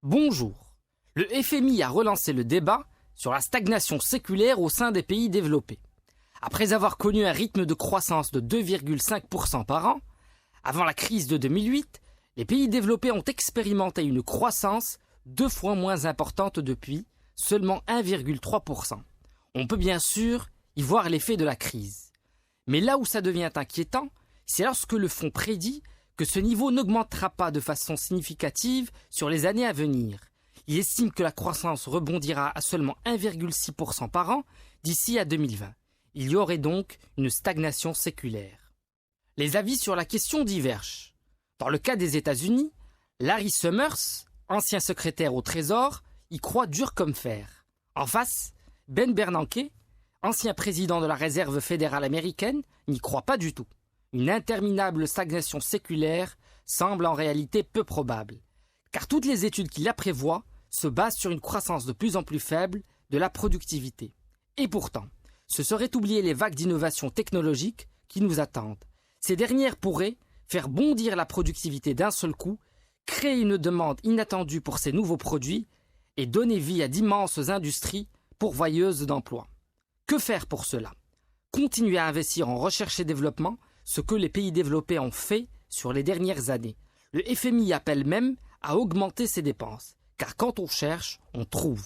Bonjour. Le FMI a relancé le débat sur la stagnation séculaire au sein des pays développés. Après avoir connu un rythme de croissance de 2,5% par an, avant la crise de 2008, les pays développés ont expérimenté une croissance 2 fois moins importante depuis, seulement 1,3%. On peut bien sûr y voir l'effet de la crise. Mais là où ça devient inquiétant, c'est lorsque le fonds prédit que ce niveau n'augmentera pas de façon significative sur les années à venir. Il estime que la croissance rebondira à seulement 1,6% par an d'ici à 2020. Il y aurait donc une stagnation séculaire. Les avis sur la question divergent. Dans le cas des États-Unis, Larry Summers, ancien secrétaire au Trésor, y croit dur comme fer. En face, Ben Bernanke, ancien président de la Réserve fédérale américaine, n'y croit pas du tout. Une interminable stagnation séculaire semble en réalité peu probable, car toutes les études qui la prévoient se basent sur une croissance de plus en plus faible de la productivité. Et pourtant, ce serait oublier les vagues d'innovation technologique qui nous attendent. Ces dernières pourraient faire bondir la productivité d'un seul coup, créer une demande inattendue pour ces nouveaux produits et donner vie à d'immenses industries pourvoyeuses d'emplois. Que faire pour cela? Continuer à investir en recherche et développement, ce que les pays développés ont fait sur les dernières années. Le FMI appelle même à augmenter ses dépenses, car quand on cherche, on trouve.